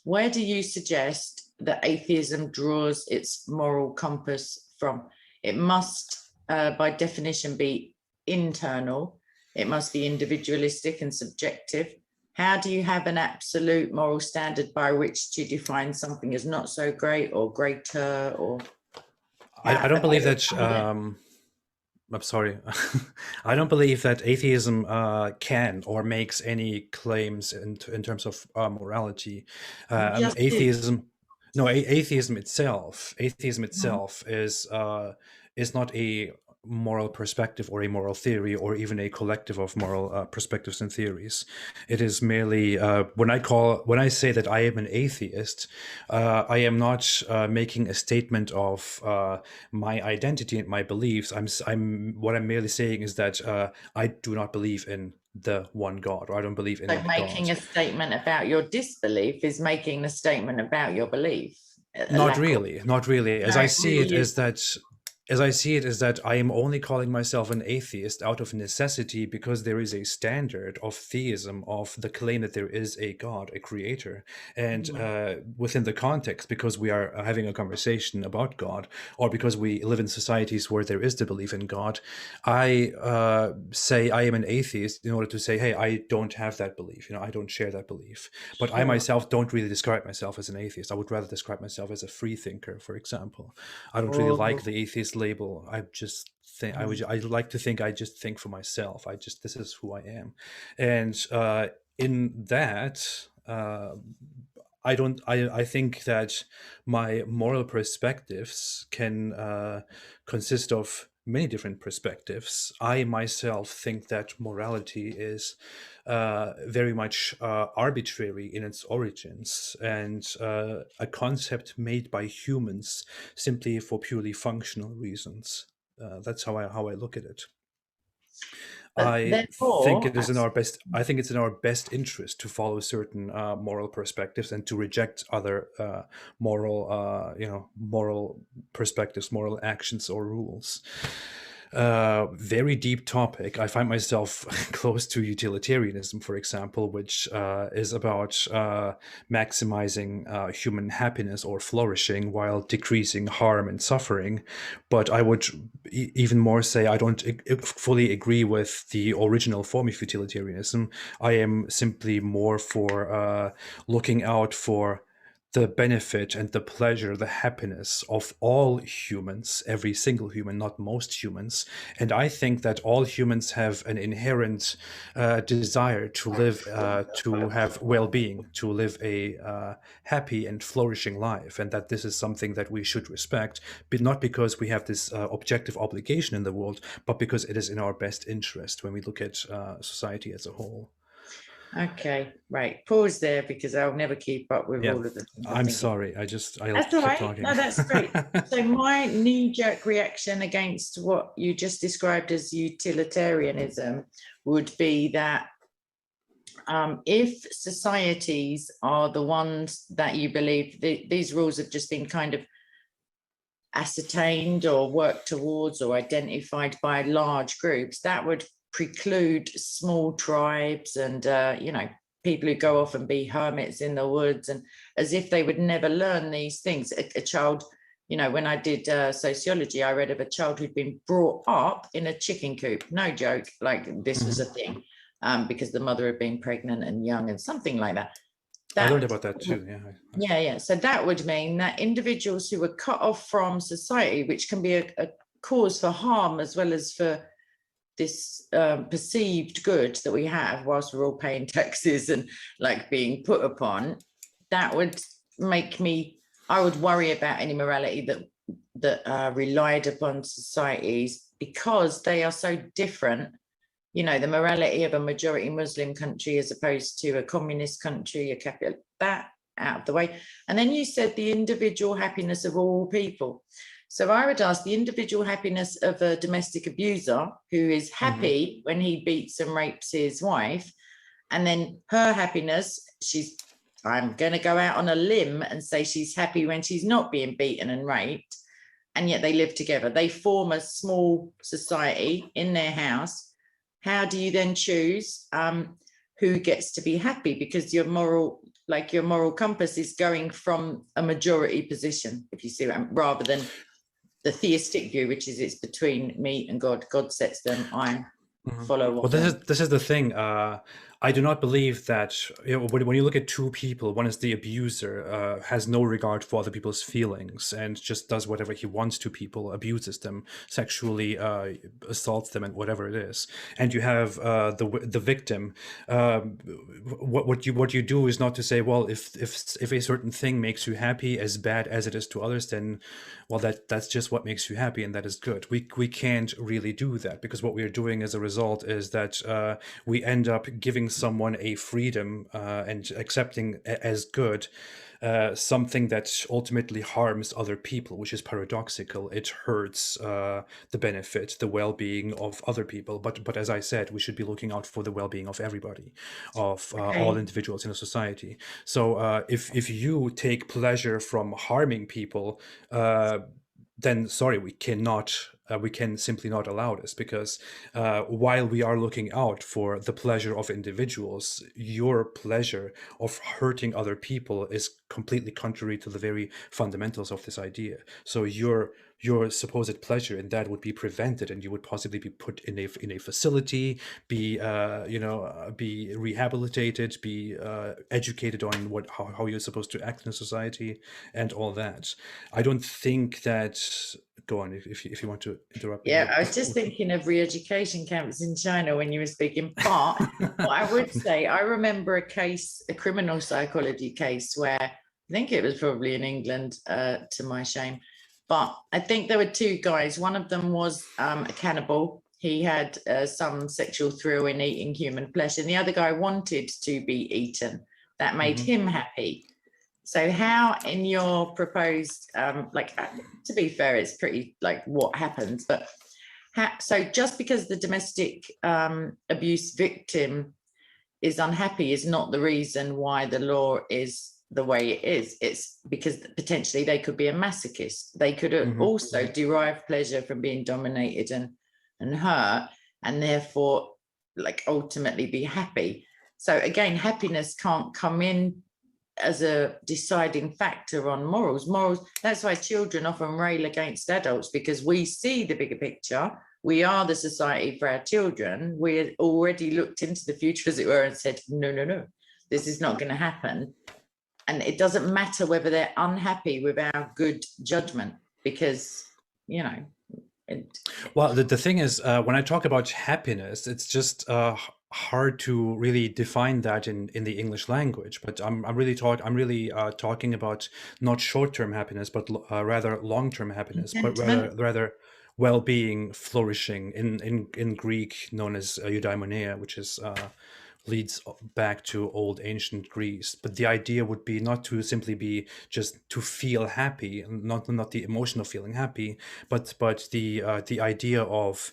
where do you suggest that atheism draws its moral compass from? It must, by definition, be internal. It must be individualistic and subjective. How do you have an absolute moral standard by which to define something as not so great or greater? Or I don't believe that. I'm sorry. I don't believe that atheism can or makes any claims in terms of morality. Atheism, no, atheism itself is not a moral perspective or a moral theory or even a collective of moral perspectives and theories. It is merely when I say that I am an atheist, I am not making a statement of my identity and my beliefs. What I'm merely saying is that I do not believe in the one God, or I don't believe in so making God. a statement about your disbelief is making a statement about your belief. Not really. As I see it is that I am only calling myself an atheist out of necessity because there is a standard of theism, of the claim that there is a God, a creator. And within the context, because we are having a conversation about God, or because we live in societies where there is the belief in God, I say I am an atheist in order to say, hey, I don't have that belief. I don't share that belief. But I myself don't really describe myself as an atheist. I would rather describe myself as a free thinker, for example. I don't really like the atheist label. I just think I like to think I just think for myself. This is who I am. And in that, I think that my moral perspectives can consist of many different perspectives. I myself think that morality is very much arbitrary in its origins and a concept made by humans simply for purely functional reasons. That's how I look at it. I think it is in our best. I think it's in our best interest to follow certain moral perspectives and to reject other moral perspectives, moral actions or rules. Very deep topic. I find myself close to utilitarianism, for example, which is about maximizing human happiness or flourishing while decreasing harm and suffering. But I would even more say I don't fully agree with the original form of utilitarianism. I am simply more for looking out for the benefit and the pleasure, the happiness of all humans, every single human, not most humans. And I think that all humans have an inherent desire to live, to have well-being, to live a happy and flourishing life, and that this is something that we should respect, but not because we have this objective obligation in the world, but because it is in our best interest when we look at society as a whole. Okay, right. Pause there because I'll never keep up with all of them. I'm sorry. I that's all right. talking. No, that's great. So my knee-jerk reaction against what you just described as utilitarianism would be that if societies are the ones that you believe these rules have just been kind of ascertained or worked towards or identified by large groups, that would preclude small tribes and people who go off and be hermits in the woods, and as if they would never learn these things. A child, when I did sociology, I read of a child who'd been brought up in a chicken coop. No joke, like this was a thing, because the mother had been pregnant and young and something like that. I learned about that too. Yeah. So that would mean that individuals who were cut off from society, which can be a cause for harm as well as for this perceived good that we have whilst we're all paying taxes and like being put upon, that would make me, I would worry about any morality that relied upon societies, because they are so different. The morality of a majority Muslim country as opposed to a communist country, a capitalist, that out of the way. And then you said the individual happiness of all people. So I would ask the individual happiness of a domestic abuser who is happy when he beats and rapes his wife, and then her happiness, I'm going to go out on a limb and say she's happy when she's not being beaten and raped, and yet they live together. They form a small society in their house. How do you then choose who gets to be happy? Because your moral like your moral compass is going from a majority position, if you see what rather than the theistic view, which is it's between me and God. God sets them, I follow Well, what them. this is the thing. I do not believe that, when you look at two people, one is the abuser, has no regard for other people's feelings and just does whatever he wants to people, abuses them, sexually assaults them, and whatever it is. And you have the victim. What you do is not to say, well, if a certain thing makes you happy, as bad as it is to others, then well, that's just what makes you happy, and that is good. We can't really do that, because what we are doing as a result is that we end up giving someone a freedom and accepting as good something that ultimately harms other people, which is paradoxical. It hurts the benefit, the well-being of other people. But as I said, we should be looking out for the well-being of everybody, of all individuals in a society. So if you take pleasure from harming people, then sorry, we can simply not allow this, because while we are looking out for the pleasure of individuals, your pleasure of hurting other people is completely contrary to the very fundamentals of this idea. So your supposed pleasure in that would be prevented, and you would possibly be put in a facility, be be rehabilitated, be educated on how you're supposed to act in society, and all that. I don't think that. Go on if you want to interrupt me. Yeah, I was just thinking of re-education camps in China when you were speaking. But what I would say, I remember a criminal psychology case where I think it was probably in England, to my shame. But I think there were two guys. One of them was a cannibal. He had some sexual thrill in eating human flesh, and the other guy wanted to be eaten. That made him happy. So how in your proposed, to be fair, it's pretty like what happens, but so just because the domestic abuse victim is unhappy is not the reason why the law is the way it is. It's because potentially they could be a masochist. They could also derive pleasure from being dominated and hurt, and therefore like ultimately be happy. So again, happiness can't come in as a deciding factor on morals. That's why children often rail against adults, because we see the bigger picture. We are the society for our children. We already looked into the future, as it were, and said, no, this is not going to happen. And it doesn't matter whether they're unhappy with our good judgment, because, well, the thing is, when I talk about happiness, it's just hard to really define that in the English language. But I'm really talking about not short-term happiness, but rather long-term happiness, but rather well-being, flourishing, in Greek known as eudaimonia, which is leads back to old ancient Greece. But the idea would be not to simply be just to feel happy, not the emotional feeling happy, but the idea of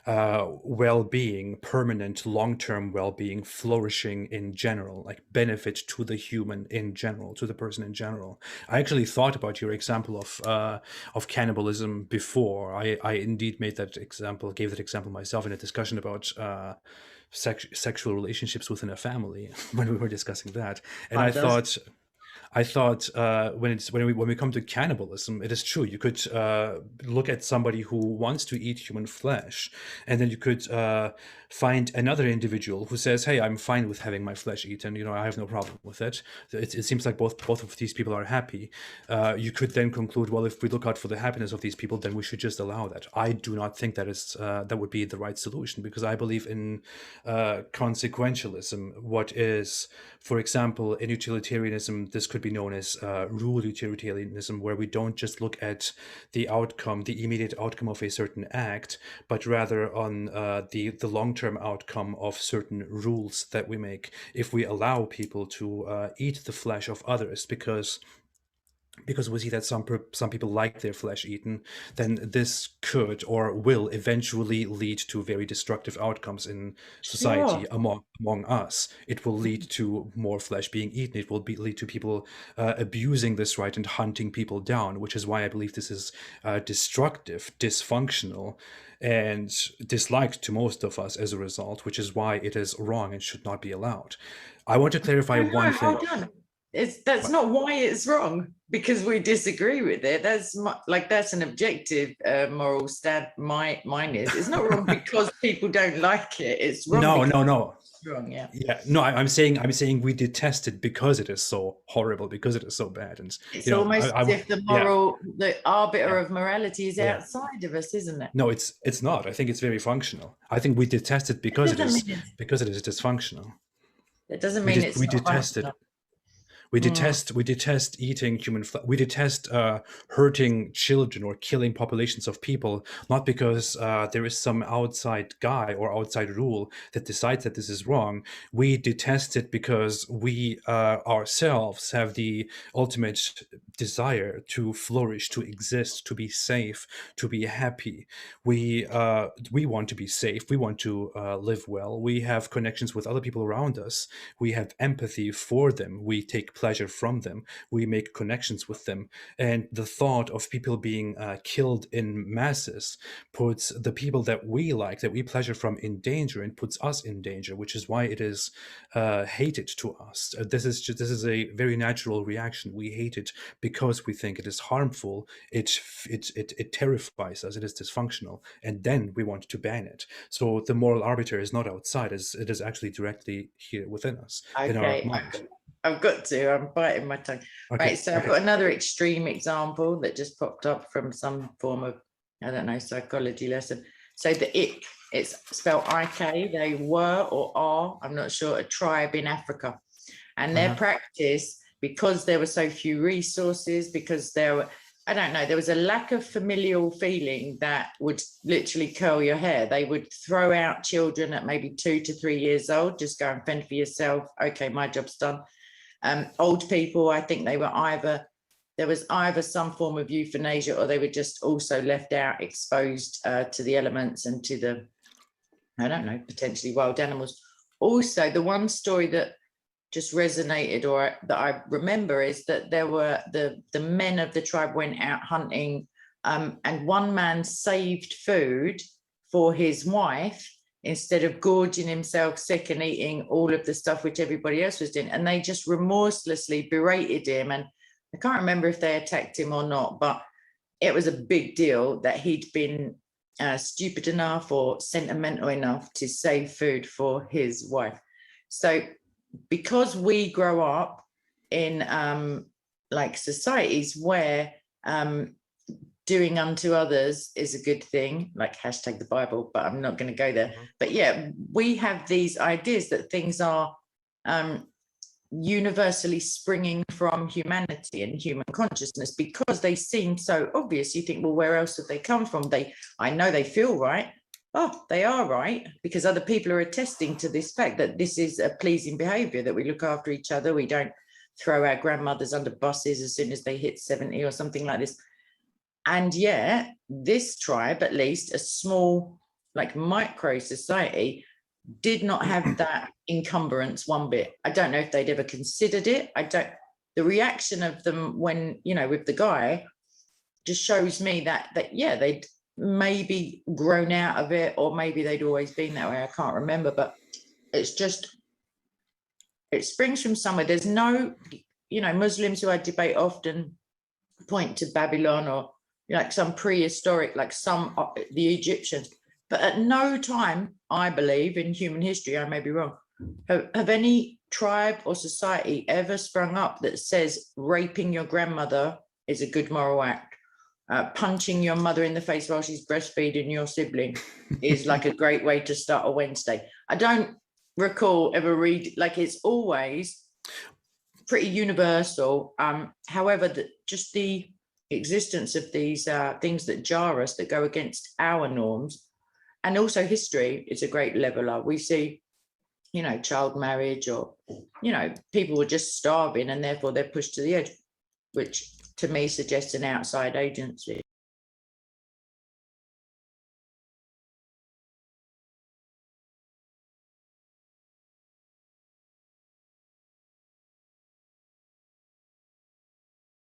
well-being, permanent, long-term well-being, flourishing in general, like benefit to the human in general, to the person in general. I actually thought about your example of cannibalism before. I indeed gave that example myself in a discussion about sexual relationships within a family when we were discussing that, and I thought when we come to cannibalism, it is true. You could look at somebody who wants to eat human flesh, and then you could find another individual who says, "Hey, I'm fine with having my flesh eaten. I have no problem with it." It seems like both of these people are happy. You could then conclude, well, if we look out for the happiness of these people, then we should just allow that. I do not think that would be the right solution, because I believe in consequentialism. What is, for example, in utilitarianism, this could be known as rule utilitarianism, where we don't just look at the outcome, the immediate outcome of a certain act, but rather on the long-term outcome of certain rules that we make. If we allow people to eat the flesh of others because we see that some people like their flesh eaten, then this could or will eventually lead to very destructive outcomes in society. Among us. It will lead to more flesh being eaten. It will lead to people abusing this right and hunting people down, which is why I believe this is destructive, dysfunctional, and disliked to most of us as a result, which is why it is wrong and should not be allowed. I want to clarify one thing. that's not why it's wrong, because we disagree with it. That's that's an objective moral stand. Mine is. It's not wrong because people don't like it. It's wrong. No. It's wrong. Yeah. Yeah. No, I'm saying we detest it because it is so horrible, because it is so bad, and it's almost as if the moral, the arbiter of morality is outside of us, isn't it? No, it's not. I think it's very functional. I think we detest it because it is dysfunctional. It doesn't mean we detest it. We detest eating human flesh. We detest hurting children or killing populations of people, not because there is some outside guy or outside rule that decides that this is wrong. We detest it because we ourselves have the ultimate desire to flourish, to exist, to be safe, to be happy. We want to be safe. We want to live well. We have connections with other people around us. We have empathy for them. We take pleasure from them. We make connections with them. And the thought of people being killed in masses puts the people that we like, that we pleasure from, in danger, and puts us in danger, which is why it is hated to us. This is a very natural reaction. We hate it because we think it is harmful. It terrifies us. It is dysfunctional, and then we want to ban it. So the moral arbiter is not outside; it is actually directly here within us, in our mind. I'm biting my tongue. Okay, right, so I've got another extreme example that just popped up from some form of, I don't know, psychology lesson. So the Ik, it's spelled I-K, they were or are, I'm not sure, a tribe in Africa. And their practice, because there were so few resources, because there were, I don't know, there was a lack of familial feeling that would literally curl your hair. They would throw out children at maybe 2 to 3 years old, just go and fend for yourself. Okay, my job's done. Old people, I think there was either some form of euthanasia, or they were just also left out, exposed to the elements and to the, I don't know, potentially wild animals. Also, the one story that just resonated, or that I remember, is that there were the men of the tribe went out hunting, and one man saved food for his wife instead of gorging himself sick and eating all of the stuff which everybody else was doing. And they just remorselessly berated him. And I can't remember if they attacked him or not, but it was a big deal that he'd been stupid enough or sentimental enough to save food for his wife. So because we grow up in like societies where doing unto others is a good thing, like hashtag the Bible, but I'm not going to go there. But yeah, we have these ideas that things are universally springing from humanity and human consciousness because they seem so obvious. You think, well, where else have they come from? I know they feel right. Oh, they are right, because other people are attesting to this fact that this is a pleasing behavior, that we look after each other. We don't throw our grandmothers under buses as soon as they hit 70 or something like this. And yet this tribe, at least a small, like micro society, did not have that encumbrance one bit. I don't know if they'd ever considered it. The reaction of them when, with the guy just shows me that yeah, they'd maybe grown out of it, or maybe they'd always been that way. I can't remember, but it's just, it springs from somewhere. There's no, Muslims who I debate often point to Babylon or like some prehistoric, like the Egyptians, but at no time, I believe, in human history, I may be wrong, have any tribe or society ever sprung up that says raping your grandmother is a good moral act, punching your mother in the face while she's breastfeeding your sibling is like a great way to start a Wednesday. I don't recall ever like it's always pretty universal. However, just the existence of these things that jar us, that go against our norms, and also history is a great leveler. We see, child marriage, or, people were just starving and therefore they're pushed to the edge, which to me suggests an outside agency.